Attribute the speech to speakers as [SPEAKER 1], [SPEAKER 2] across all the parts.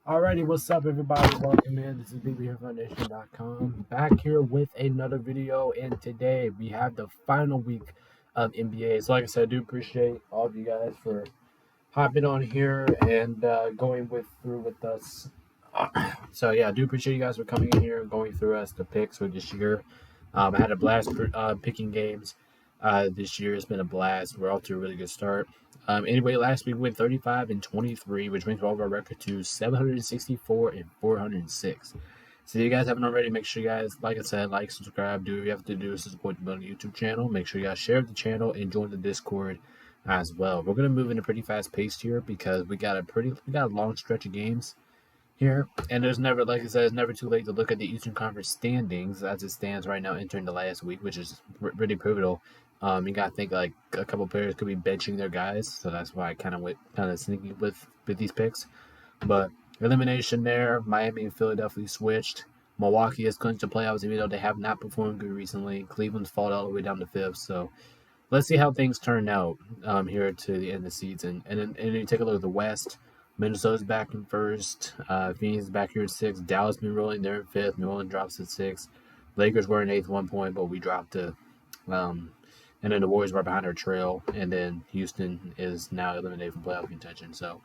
[SPEAKER 1] Alrighty, what's up, everybody? Welcome in. This is BBHereFoundation.com back here with another video, and today we have the final week of NBA. So, like I said, I do appreciate all of you guys for hopping on here and going through with us. So, yeah, I do appreciate you guys for coming in here and going through us the picks for this year. I had a blast picking games this year. It's been a blast. We're off to a really good start. Anyway, last week we went 35 and 23, which brings our record to 764 and 406. So if you guys haven't already, make sure you guys, like I said, like, subscribe, do what you have to do to support the YouTube channel. Make sure you guys share the channel and join the Discord as well. We're gonna move in a pretty fast pace here because we got a long stretch of games here, and there's never, like I said, it's never too late to look at the Eastern Conference standings as it stands right now, entering the last week, which is really pivotal. You gotta think like a couple players could be benching their guys, so that's why I kind of went sneaky with these picks. But elimination there, Miami and Philadelphia switched. Milwaukee has clinched the playoffs, even though they have not performed good recently. Cleveland's fallen all the way down to fifth, so let's see how things turn out here to the end of the season. And then you take a look at the West. Minnesota's back in first. Phoenix is back here at sixth. Dallas been rolling there in fifth. New Orleans drops at sixth. Lakers were in eighth 1 point, but we dropped to. And then the Warriors were behind our trail. And then Houston is now eliminated from playoff contention. So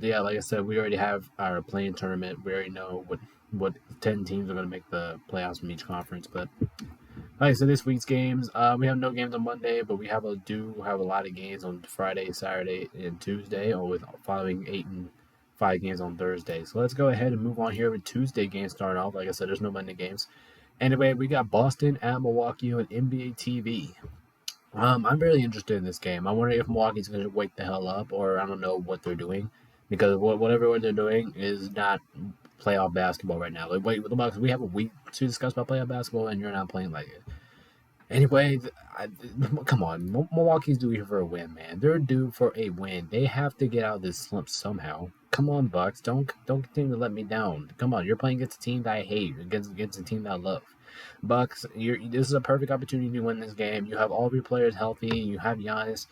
[SPEAKER 1] yeah, like I said, we already have our playing tournament. We already know what 10 teams are going to make the playoffs from each conference. But like I said, this week's games, we have no games on Monday, but we do have a lot of games on Friday, Saturday, and Tuesday, or with following 8 and 5 games on Thursday. So let's go ahead and move on here with Tuesday games starting off. Like I said, there's no Monday games. Anyway, we got Boston at Milwaukee on NBA TV. I'm really interested in this game. I'm wondering if Milwaukee's going to wake the hell up, or I don't know what they're doing, because whatever they're doing is not playoff basketball right now. Like, wait, the Bucks, we have a week to discuss about playoff basketball, and you're not playing like it. Anyway, come on, Milwaukee's due here for a win, man. They're due for a win. They have to get out of this slump somehow. Come on, Bucks, don't continue to let me down. Come on, you're playing against a team that I hate, against a team that I love. Bucks, this is a perfect opportunity to win this game. You have all of your players healthy. You have Giannis.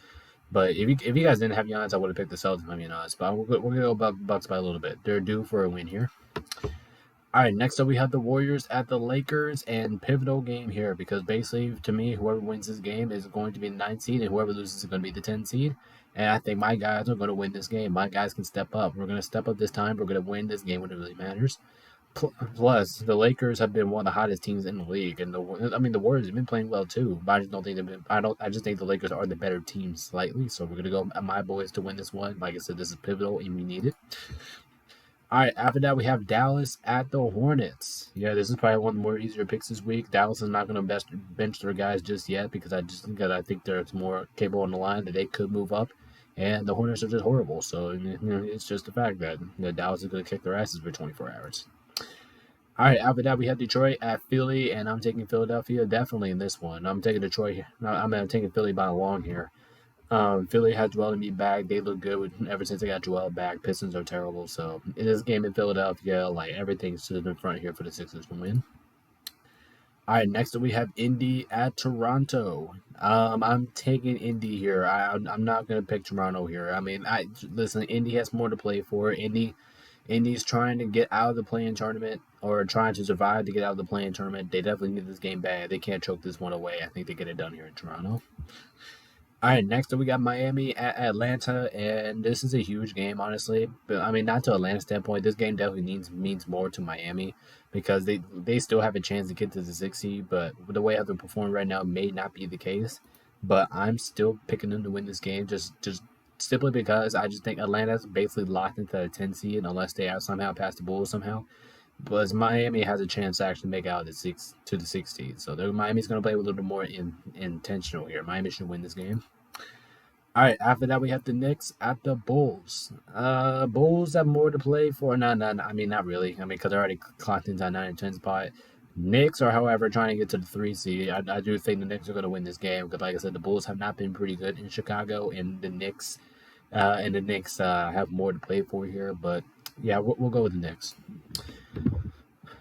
[SPEAKER 1] But if you guys didn't have Giannis, I would have picked the Celtics, if I'm being honest. But we're going to go Bucks by a little bit. They're due for a win here. All right, next up we have the Warriors at the Lakers, and pivotal game here because basically, to me, whoever wins this game is going to be the 9th seed, and whoever loses is going to be the 10th seed. And I think my guys are going to win this game. My guys can step up. We're going to step up this time. We're going to win this game when it really matters. Plus, the Lakers have been one of the hottest teams in the league, and the Warriors have been playing well too. But I just don't think they've been. I just think the Lakers are the better team slightly. So we're gonna go my boys to win this one. Like I said, this is pivotal, and we need it. All right. After that, we have Dallas at the Hornets. Yeah, this is probably one of the more easier picks this week. Dallas is not going to bench their guys just yet because I think they're more capable on the line that they could move up, and the Hornets are just horrible. So it's just the fact that Dallas is going to kick their asses for 24 hours. All right, after that, we have Detroit at Philly, and I'm taking Philadelphia definitely in this one. I'm taking Detroit. I'm taking Philly by a long here. Philly has Joel Embiid back. They look good ever since they got Joel back. Pistons are terrible. So in this game in Philadelphia, like everything's stood in front here for the Sixers to win. All right, next up we have Indy at Toronto. I'm taking Indy here. I'm not gonna pick Toronto here. I mean, listen. Indy has more to play for. Indy's trying to get out of the play-in tournament, or trying to survive to get out of the play-in tournament. They definitely need this game bad. They can't choke this one away. I think they get it done here in Toronto. All right, next up we got Miami at Atlanta, and this is a huge game, honestly. But I mean, not to Atlanta standpoint, this game definitely means more to Miami because they still have a chance to get to the 6th seed. But the way how they're performing right now may not be the case. But I'm still picking them to win this game, just simply because I just think Atlanta's basically locked into a 10 seed unless they somehow pass the Bulls somehow. But Miami has a chance to actually make out the 6th seed. So Miami's going to play a little bit more intentional here. Miami should win this game. All right, after that, we have the Knicks at the Bulls. Bulls have more to play for. I mean, not really. I mean, because they're already clocked into a 9 and 10 spot. Knicks are, however, trying to get to the 3 seed. I do think the Knicks are going to win this game because, like I said, the Bulls have not been pretty good in Chicago, and the Knicks have more to play for here. But yeah, we'll go with the Knicks.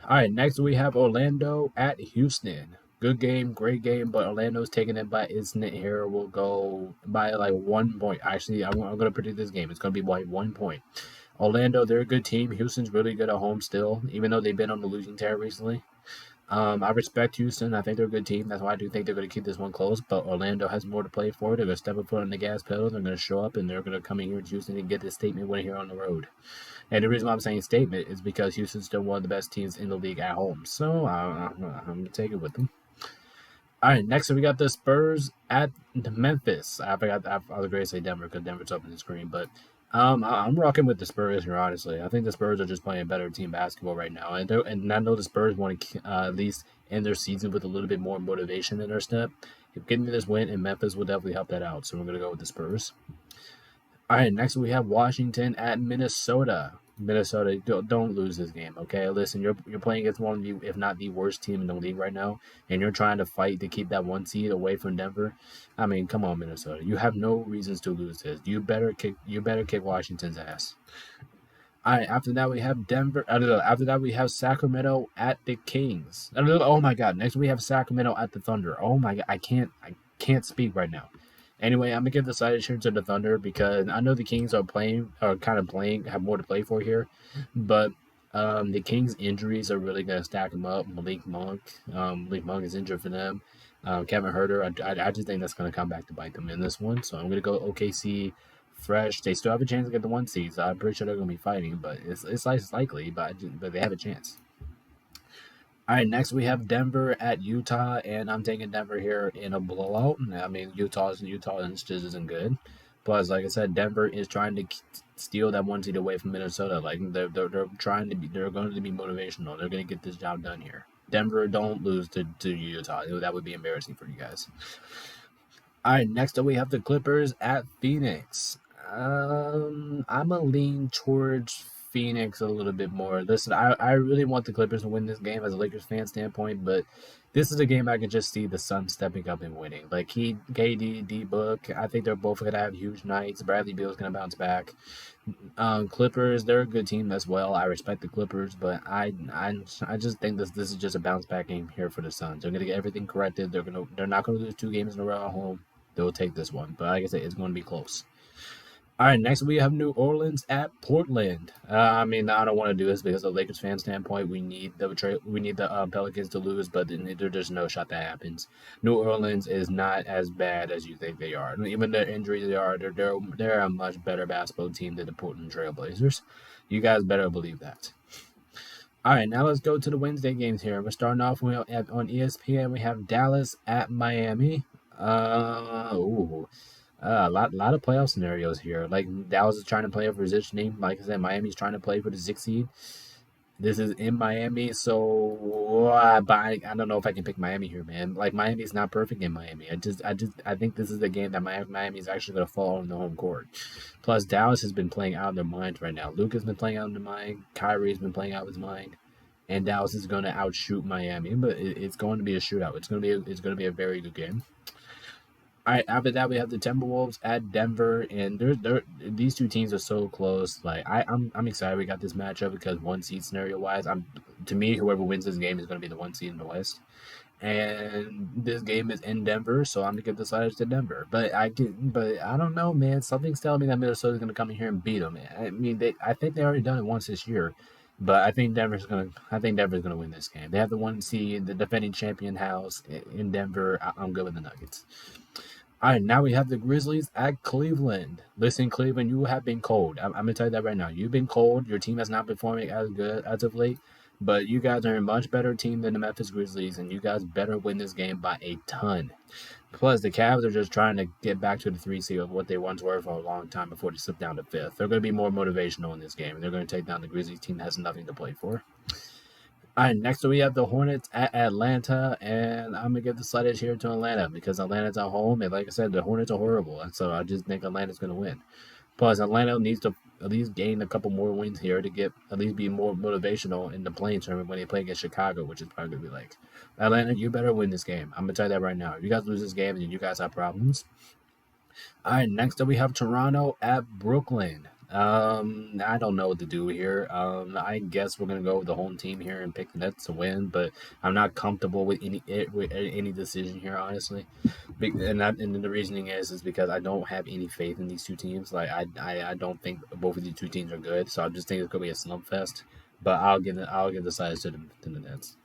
[SPEAKER 1] All right, next we have Orlando at Houston. Good game, great game, but Orlando's taking it by instant here. We'll go by like 1 point. Actually, I'm going to predict this game. It's going to be by 1 point. Orlando, they're a good team. Houston's really good at home still, even though they've been on the losing tear recently. I respect Houston. I think they're a good team. That's why I do think they're going to keep this one close. But Orlando has more to play for. They're going to step a foot on the gas pedal. They're going to show up, and they're going to come in here to Houston and get this statement win here on the road. And the reason why I'm saying statement is because Houston's still one of the best teams in the league at home. So I'm going to take it with them. All right, next we got the Spurs at Memphis. I forgot. I was going to say Denver because Denver's up in the screen, but I'm rocking with the Spurs here. Honestly, I think the Spurs are just playing better team basketball right now, and I know the Spurs want to at least end their season with a little bit more motivation in their step. If getting this win in Memphis will definitely help that out. So we're gonna go with the Spurs. All right, next we have Washington at Minnesota. Minnesota, don't lose this game, okay? Listen, you're playing against one of the, if not the worst team in the league right now, and you're trying to fight to keep that one seed away from Denver. I mean, come on, Minnesota. You have no reasons to lose this. You better kick Washington's ass. All right, after that we have Denver. After that we have Sacramento at the Kings. Oh my God! Next we have Sacramento at the Thunder. Oh my God! I can't speak right now. Anyway, I'm gonna give the side share to the Thunder because I know the Kings are kind of playing, have more to play for here, but the Kings' injuries are really gonna stack them up. Malik Monk is injured for them. Kevin Herter, I just think that's gonna come back to bite them in this one. So I'm gonna go OKC fresh. They still have a chance to get the one seed, so I'm pretty sure they're gonna be fighting, but it's less likely, but they have a chance. All right, next we have Denver at Utah, and I'm taking Denver here in a blowout. I mean, Utah just isn't good. Plus, like I said, Denver is trying to steal that one seed away from Minnesota. Like they're trying to be, they're going to be motivational. They're going to get this job done here. Denver, don't lose to Utah. That would be embarrassing for you guys. All right, next up we have the Clippers at Phoenix. I'm gonna lean towards Phoenix a little bit more. Listen, I really want the Clippers to win this game as a Lakers fan standpoint, but this is a game I can just see the Suns stepping up and winning. Like KD, D Book, I think they're both gonna have huge nights. Bradley Beal's gonna bounce back. Clippers, they're a good team as well. I respect the Clippers, but I just think this is just a bounce back game here for the Suns. They're gonna get everything corrected. They're not gonna lose 2 games in a row at home. They'll take this one, but like I said, it's going to be close. All right, next we have New Orleans at Portland. I mean, I don't want to do this because of the Lakers fan standpoint. We need the Pelicans to lose, but there's no shot that happens. New Orleans is not as bad as you think they are. Even their injuries, they're a much better basketball team than the Portland Trailblazers. You guys better believe that. All right, now let's go to the Wednesday games here. We're starting off on ESPN. We have Dallas at Miami. A lot of playoff scenarios here. Like Dallas is trying to play for positioning. Like I said, Miami's trying to play for the 6th seed. This is in Miami, so but I don't know if I can pick Miami here, man. Like Miami's not perfect in Miami. I think this is the game that Miami is actually going to fall on the home court. Plus, Dallas has been playing out of their minds right now. Luka's been playing out of their mind. Kyrie's been playing out of his mind, and Dallas is going to outshoot Miami. But it's going to be a shootout. It's going to be a very good game. All right, after that we have the Timberwolves at Denver, and these two teams are so close. Like I'm excited we got this matchup because one seed scenario wise, to me whoever wins this game is going to be the one seed in the West, and this game is in Denver, so I'm gonna give the sliders to Denver. But I don't know, man. Something's telling me that Minnesota's going to come in here and beat them. I mean, I think they already done it once this year. But I think Denver's gonna win this game. They have the one seed, the defending champion house in Denver. I'm good with the Nuggets. All right, now we have the Grizzlies at Cleveland. Listen, Cleveland, you have been cold. I'm going to tell you that right now. You've been cold. Your team has not been performing as good as of late, but you guys are a much better team than the Memphis Grizzlies, and you guys better win this game by a ton. Plus, the Cavs are just trying to get back to the 3 seed of what they once were for a long time before they slip down to 5th. They're going to be more motivational in this game, and they're going to take down the Grizzlies team that has nothing to play for. All right, next we have the Hornets at Atlanta, and I'm going to give the slight edge here to Atlanta because Atlanta's at home, and like I said, the Hornets are horrible, and so I just think Atlanta's going to win. Plus, Atlanta needs to at least gain a couple more wins here to get at least be more motivational in the playing tournament when they play against Chicago, which is probably going to be like, Atlanta, you better win this game. I'm going to tell you that right now. If you guys lose this game, then you guys have problems. All right, next up we have Toronto at Brooklyn. I don't know what to do here. I guess we're gonna go with the home team here and pick the Nets to win, but I'm not comfortable with any decision here, honestly. And the reasoning is because I don't have any faith in these two teams. Like I don't think both of these two teams are good, so I just think it's gonna be a slump fest. But I'll give the size to the Nets.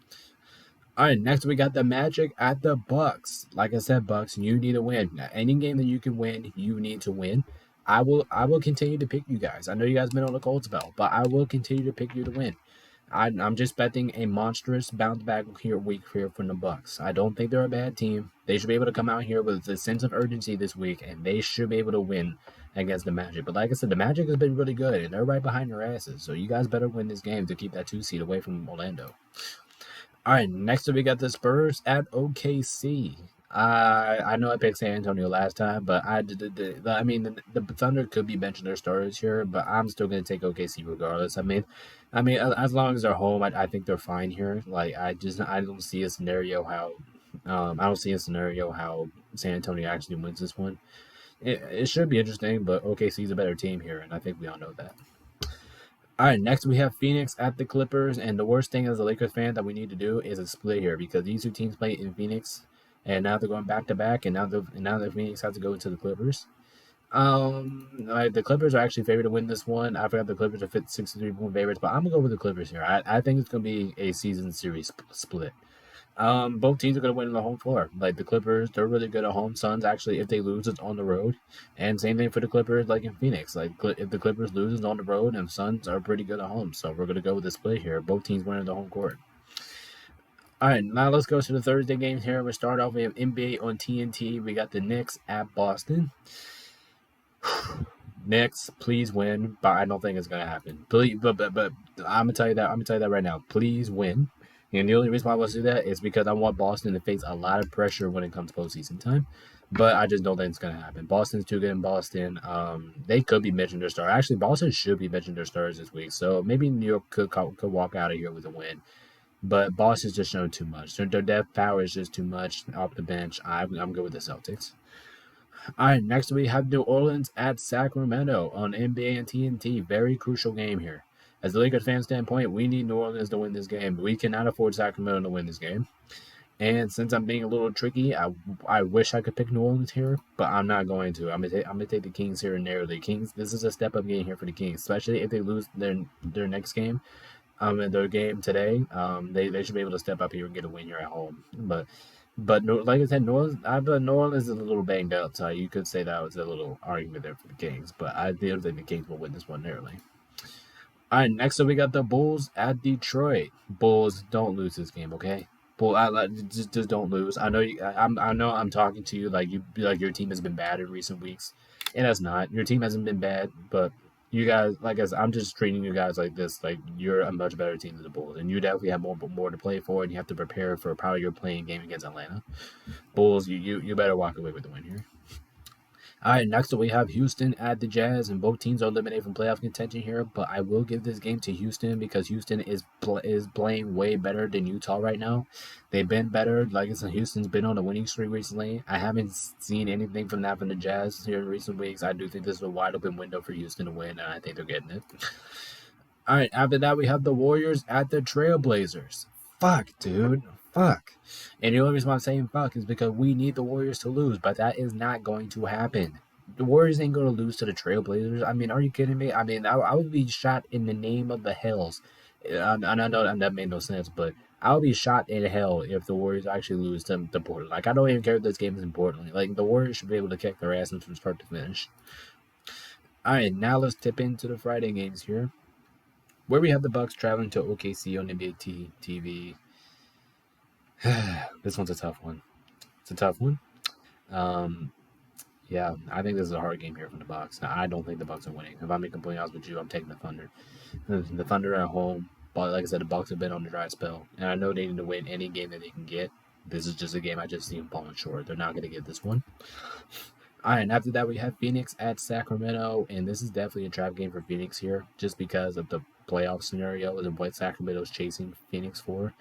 [SPEAKER 1] All right, next we got the Magic at the Bucks. Like I said, Bucks, you need to win. Any game that you can win, you need to win. I will continue to pick you guys. I know you guys been on the cold spell, but I will continue to pick you to win. I'm just betting a monstrous bounce back here week here from the Bucks. I don't think they're a bad team. They should be able to come out here with a sense of urgency this week, and they should be able to win against the Magic. But like I said, the Magic has been really good, and they're right behind your asses. So you guys better win this game to keep that 2 seed away from Orlando. All right, next up we got the Spurs at OKC. I know I picked San Antonio last time, but I mean the Thunder could be benching their starters here, but I'm still gonna take OKC regardless. I mean as long as they're home, I think they're fine here. Like I don't see a scenario how I don't see a scenario how San Antonio actually wins this one. It should be interesting, but OKC's a better team here, and I think we all know that. All right, next we have Phoenix at the Clippers, and the worst thing as a Lakers fan that we need to do is a split here because these two teams play in Phoenix, and now they're going back to back, and now the Phoenix has to go into the Clippers. The Clippers are actually favored to win this one. I forgot the Clippers are 63-point favorites, but I'm gonna go with the Clippers here. I think it's gonna be a season series split. Both teams are going to win on the home floor. Like the Clippers, they're really good at home. Suns actually, if they lose, it's on the road. And same thing for the Clippers, like in Phoenix. Like if the Clippers lose, it's on the road, and Suns are pretty good at home. So we're going to go with this play here. Both teams winning the home court. All right, now let's go to the Thursday games here. We start off. We have NBA on TNT. We got the Knicks at Boston. Knicks, please win, but I don't think it's gonna happen. Please, but I'm gonna tell you that. I'm gonna tell you that right now. Please win. And the only reason why I want to do that is because I want Boston to face a lot of pressure when it comes postseason time. But I just don't think it's gonna happen. Boston's too good in Boston. They could be benching their star. Actually, Boston should be benching their stars this week. So maybe New York could walk out of here with a win. But Boston's just shown too much. Their depth power is just too much off the bench. I'm good with the Celtics. All right, next we have New Orleans at Sacramento on NBA and TNT. Very crucial game here. As a Lakers fan standpoint, we need New Orleans to win this game. We cannot afford Sacramento to win this game. And since I'm being a little tricky, I wish I could pick New Orleans here, but I'm not going to. I'm gonna take the Kings here narrowly. Kings. This is a step up game here for the Kings, especially if they lose their next game. In their game today, they should be able to step up here and get a win here at home. But like I said, New Orleans is a little banged up, so you could say that was a little argument there for the Kings. But I do think the Kings will win this one narrowly. All right, next up we got the Bulls at Detroit. Bulls, don't lose this game, okay? Just don't lose. I know I know I'm talking to you like your team has been bad in recent weeks, and that's not. Your team hasn't been bad, but you guys, like I said, I'm just treating you guys like this. Like you're a much better team than the Bulls, and you definitely have more to play for, and you have to prepare for probably your playing game against Atlanta. Bulls, you better walk away with the win here. All right, next up we have Houston at the Jazz, and both teams are eliminated from playoff contention here. But I will give this game to Houston because Houston is playing way better than Utah right now. They've been better. Like I said, Houston's been on a winning streak recently. I haven't seen anything from that from the Jazz here in recent weeks. I do think this is a wide open window for Houston to win, and I think they're getting it. All right, after that we have the Warriors at the Trailblazers. Fuck, dude. Fuck. And the only reason why I'm saying fuck is because we need the Warriors to lose, but that is not going to happen. The Warriors ain't going to lose to the Trailblazers. I mean, are you kidding me? I mean, I would be shot in the name of the hells. And I know that made no sense, but I would be shot in hell if the Warriors actually lose to Portland. Like, I don't even care if this game is important. Like, the Warriors should be able to kick their ass from start to finish. All right, now let's tip into the Friday games here, where we have the Bucks traveling to OKC on NBA TV. This one's a tough one. It's a tough one. Um, yeah, I think this is a hard game here from the Bucks. Now, I don't think the Bucks are winning. If I'm being completely honest with you, I'm taking the Thunder. The Thunder are at home, but like I said, the Bucks have been on the dry spell, and I know they need to win any game that they can get. This is just a game I just see them falling short. They're not going to get this one. All right, and after that, we have Phoenix at Sacramento, and this is definitely a trap game for Phoenix here, just because of the playoff scenario and what Sacramento's chasing Phoenix for.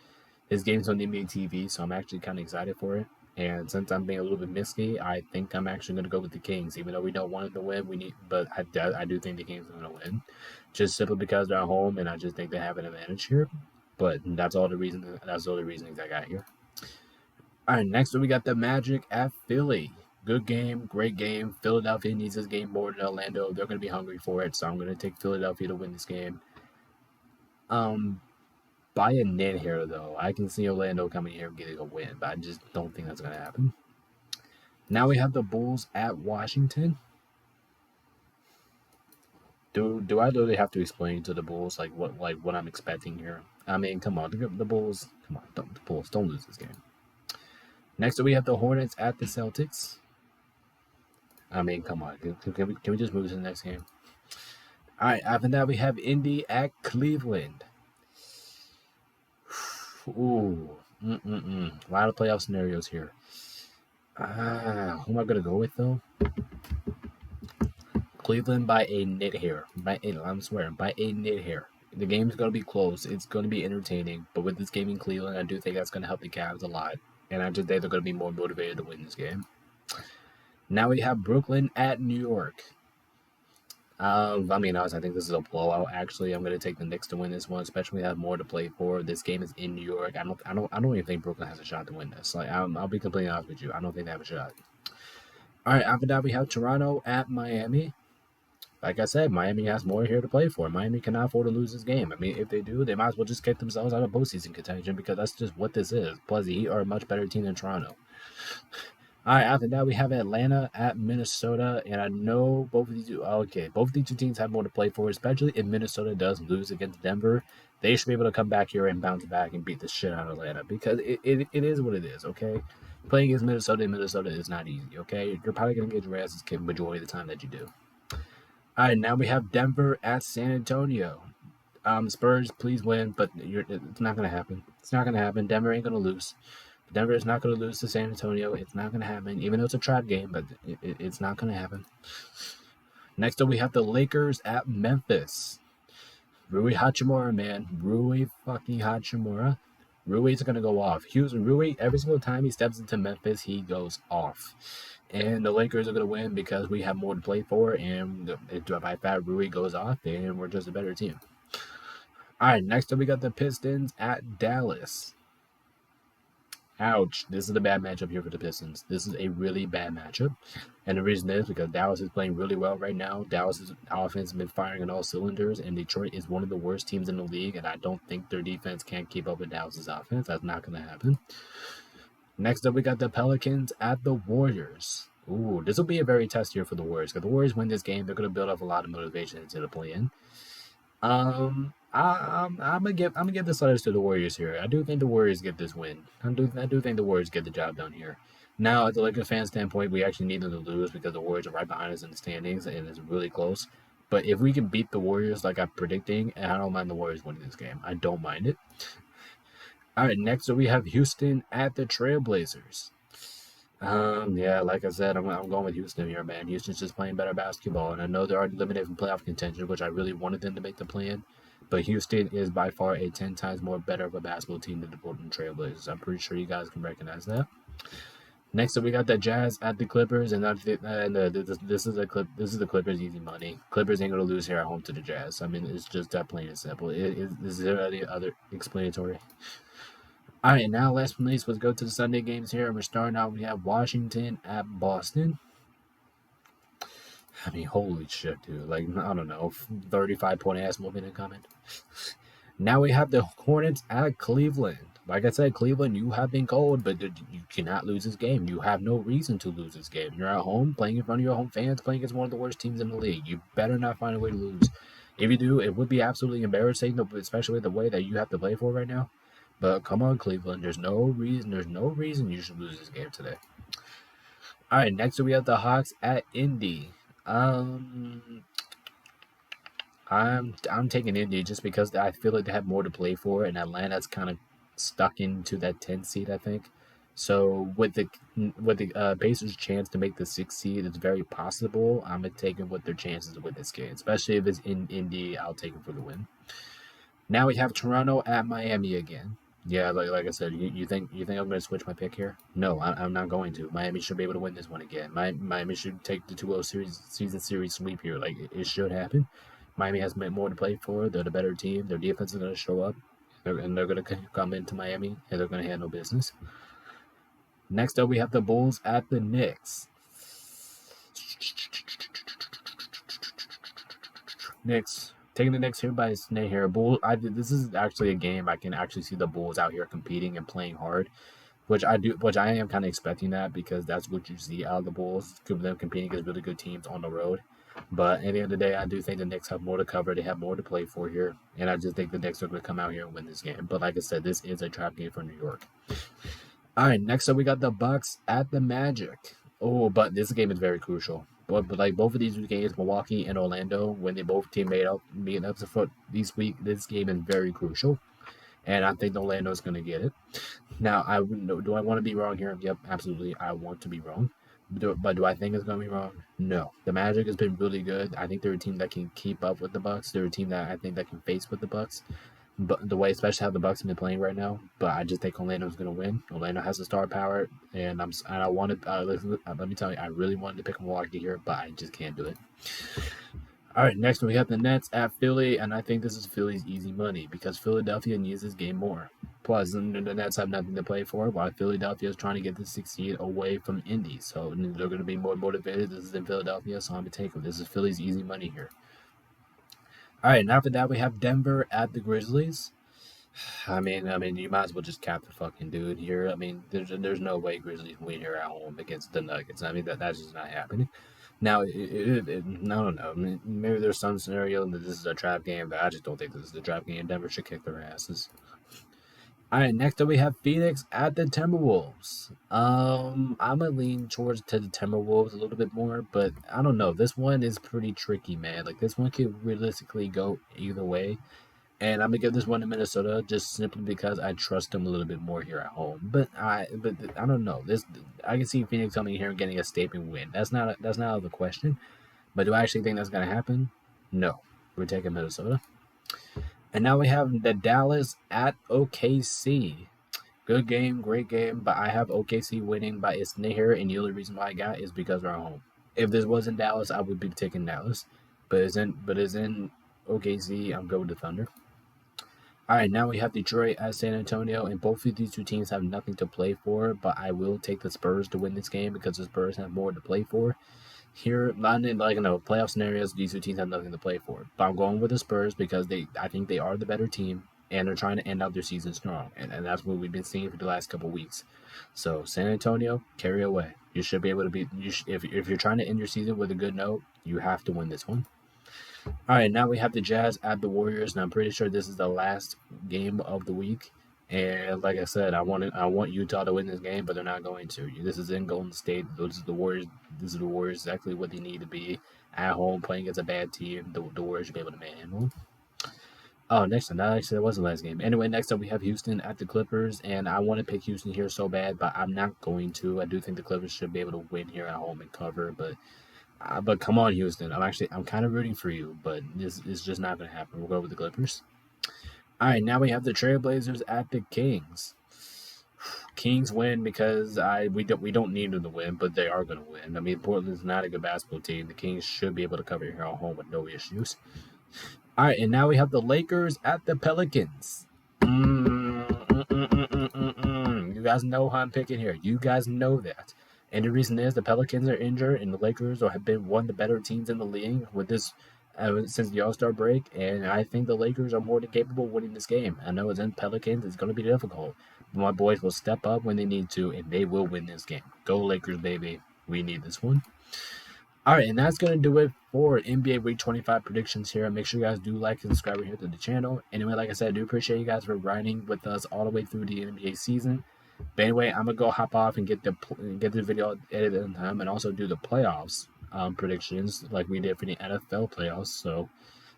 [SPEAKER 1] This game's on NBA TV, so I'm actually kind of excited for it. And since I'm being a little bit misky, I think I'm actually going to go with the Kings. Even though we don't want it to win, but I do think the Kings are going to win, just simply because they're at home, and I just think they have an advantage here. But that's all the reason. That's all the reasonings I got here. All right, next we got the Magic at Philly. Good game, great game. Philadelphia needs this game more than Orlando. They're going to be hungry for it, so I'm going to take Philadelphia to win this game. By a nit here, though. I can see Orlando coming here and getting a win, but I just don't think that's going to happen. Now we have the Bulls at Washington. Do I literally have to explain to the Bulls what I'm expecting here? I mean, come on, the Bulls. Come on, the Bulls don't lose this game. Next, we have the Hornets at the Celtics. I mean, come on, can we just move to the next game? All right, after that we have Indy at Cleveland. Ooh, a lot of playoff scenarios here. Who am I gonna go with though? Cleveland by a nit hair. I'm swearing, by a nit hair. The game's gonna be close. It's gonna be entertaining. But with this game in Cleveland, I do think that's gonna help the Cavs a lot. And I just think they're gonna be more motivated to win this game. Now we have Brooklyn at New York. I mean, honestly, I think this is a blowout. Actually, I'm going to take the Knicks to win this one, especially have more to play for. This game is in New York. I don't even think Brooklyn has a shot to win this. Like, I'll be completely honest with you. I don't think they have a shot. All right, after that, we have Toronto at Miami. Like I said, Miami has more here to play for. Miami cannot afford to lose this game. I mean, if they do, they might as well just get themselves out of postseason contention because that's just what this is. Plus, the Heat are a much better team than Toronto. All right, after that, we have Atlanta at Minnesota, and I know both of these two teams have more to play for, especially if Minnesota does lose against Denver. They should be able to come back here and bounce back and beat the shit out of Atlanta because it is what it is, okay? Playing against Minnesota is not easy, okay? You're probably going to get your asses kicked majority of the time that you do. All right, now we have Denver at San Antonio. Spurs, please win, but it's not going to happen. It's not going to happen. Denver ain't going to lose. Denver is not going to lose to San Antonio. It's not going to happen, even though it's a trap game, but it's not going to happen. Next up, we have the Lakers at Memphis. Rui Hachimura, man. Rui fucking Hachimura. Rui's going to go off. Rui, every single time he steps into Memphis, he goes off. And the Lakers are going to win because we have more to play for, and by that Rui goes off, and we're just a better team. All right, next up, we got the Pistons at Dallas. Ouch. This is a bad matchup here for the Pistons. This is a really bad matchup. And the reason is because Dallas is playing really well right now. Dallas' offense has been firing on all cylinders, and Detroit is one of the worst teams in the league, and I don't think their defense can keep up with Dallas' offense. That's not going to happen. Next up, we got the Pelicans at the Warriors. Ooh, this will be a very tough year for the Warriors. Because the Warriors win this game, they're going to build up a lot of motivation into the play-in. I'm gonna give this letters to the Warriors here. I do think the Warriors get this win. I do think the Warriors get the job done here. Now, at the Lakers fan standpoint, we actually need them to lose because the Warriors are right behind us in the standings and it's really close. But if we can beat the Warriors like I'm predicting, and I don't mind the Warriors winning this game. I don't mind it. All right, next we have Houston at the Trailblazers. Yeah, like I said, I'm going with Houston here, man. Houston's just playing better basketball, and I know they're already eliminated from playoff contention, which I really wanted them to make the play-in. But Houston is by far a 10 times more better of a basketball team than the Portland Trailblazers. I'm pretty sure you guys can recognize that. Next up, we got the Jazz at the Clippers, and this is the Clippers' easy money. Clippers ain't gonna lose here at home to the Jazz. I mean, it's just that plain and simple. Is there any other explanatory? All right, now last but not least, let's go to the Sunday games here. We're starting out. We have Washington at Boston. I mean, holy shit, dude. Like, I don't know, 35-point ass movement incoming. Now we have the Hornets at Cleveland. Like I said, Cleveland, you have been cold, but you cannot lose this game. You have no reason to lose this game. You're at home, playing in front of your home fans, playing against one of the worst teams in the league. You better not find a way to lose. If you do, it would be absolutely embarrassing, especially the way that you have to play for right now. But come on, Cleveland. There's no reason you should lose this game today. All right, next we have the Hawks at Indy. I'm taking Indy just because I feel like they have more to play for, and Atlanta's kind of stuck into that 10th seed, I think. So with the Pacers' chance to make the 6th seed, it's very possible. I'm taking what their chances with this game, especially if it's in Indy. I'll take it for the win. Now we have Toronto at Miami again. Yeah, like I said, you think I'm going to switch my pick here? No, I'm not going to. Miami should be able to win this one again. Miami should take the 2-0 season series sweep here. Like it should happen. Miami has more to play for. They're the better team. Their defense is going to show up, and they're going to come into Miami and they're going to handle business. Next up, we have the Bulls at the Knicks. Knicks taking the Knicks here by a snake here. This is actually a game I can actually see the Bulls out here competing and playing hard, which I am kind of expecting that because that's what you see out of the Bulls, them competing against really good teams on the road. But at the end of the day, I do think the Knicks have more to cover. They have more to play for here, and I just think the Knicks are going to come out here and win this game. But like I said, this is a trap game for New York. All right, next up we got the Bucks at the Magic. Oh, but this game is very crucial. But like both of these games, Milwaukee and Orlando, when they both team meeting up to foot this week, this game is very crucial, and I think Orlando is going to get it. Now, do I want to be wrong here? Yep, absolutely, I want to be wrong. But do I think it's going to be wrong? No. The Magic has been really good. I think they're a team that can keep up with the Bucks. They're a team that I think that can face with the Bucks. But the way, especially how the Bucks have been playing right now, but I just think Orlando's going to win. Orlando has the star power, and I wanted. Let me tell you, I really wanted to pick Milwaukee here, but I just can't do it. All right, next we have the Nets at Philly, and I think this is Philly's easy money because Philadelphia needs this game more. Plus, the Nets have nothing to play for, while Philadelphia is trying to get the 6th seed away from Indy, so they're going to be more motivated. This is in Philadelphia, so I'm going to take them. This is Philly's easy money here. All right, and after that we have Denver at the Grizzlies. I mean, you might as well just cap the fucking dude here. I mean, there's no way Grizzlies win here at home against the Nuggets. I mean, that's just not happening. Now, I don't know. I mean, maybe there's some scenario that this is a trap game, but I just don't think this is a trap game. Denver should kick their asses. All right, next up we have Phoenix at the Timberwolves. I'm gonna lean towards to the Timberwolves a little bit more, but I don't know. This one is pretty tricky, man. Like this one could realistically go either way, and I'm gonna give this one to Minnesota just simply because I trust them a little bit more here at home. But I don't know. I can see Phoenix coming here and getting a statement win. That's not out of the question. But do I actually think that's gonna happen? No. We're taking Minnesota. And now we have the Dallas at OKC. Good game, great game, but I have OKC winning by a snake here, and the only reason why I got is because we're at home. If this wasn't Dallas, I would be taking Dallas, but it's in OKC. I'm going to Thunder. All right, now we have Detroit at San Antonio, and both of these two teams have nothing to play for, but I will take the Spurs to win this game because the Spurs have more to play for. Here, not in playoff scenarios, these two teams have nothing to play for. But I'm going with the Spurs because I think they are the better team, and they're trying to end out their season strong, and that's what we've been seeing for the last couple weeks. So San Antonio, carry away. You should be able to beat. If you're trying to end your season with a good note, you have to win this one. All right, now we have the Jazz at the Warriors, and I'm pretty sure this is the last game of the week. And like I said, I want Utah to win this game, but they're not going to. This is in Golden State. This is the Warriors. This is the Warriors exactly what they need to be at home playing against a bad team. The Warriors should be able to manhandle them. Oh, next time. That was the last game. Anyway, next up we have Houston at the Clippers, and I want to pick Houston here so bad, but I'm not going to. I do think the Clippers should be able to win here at home and cover, but come on, Houston. I'm kind of rooting for you, but this is just not going to happen. We'll go with the Clippers. All right, now we have the Trailblazers at the Kings. Kings win because we don't need them to win, but they are going to win. I mean, Portland's not a good basketball team. The Kings should be able to cover here at home with no issues. All right, and now we have the Lakers at the Pelicans. You guys know how I'm picking here. You guys know that. And the reason is the Pelicans are injured, and the Lakers have been one of the better teams in the league with this since the All-Star break, and I think the Lakers are more than capable of winning this game. I know it's in Pelicans. It's going to be difficult, but my boys will step up when they need to, and they will win this game. Go Lakers, baby. We need this one. All right, and that's going to do it for NBA Week 25 predictions here. Make sure you guys do like and subscribe here to the channel. Anyway, like I said, I do appreciate you guys for riding with us all the way through the NBA season. But anyway, I'm going to go hop off and get the video edited in time and also do the playoffs predictions like we did for the NFL playoffs. So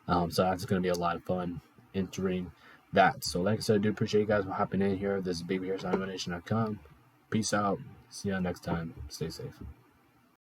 [SPEAKER 1] that's going to be a lot of fun entering that. So like I said, I do appreciate you guys for hopping in here. This is BabyHairsAnimination.com. Peace out. See y'all next time. Stay safe.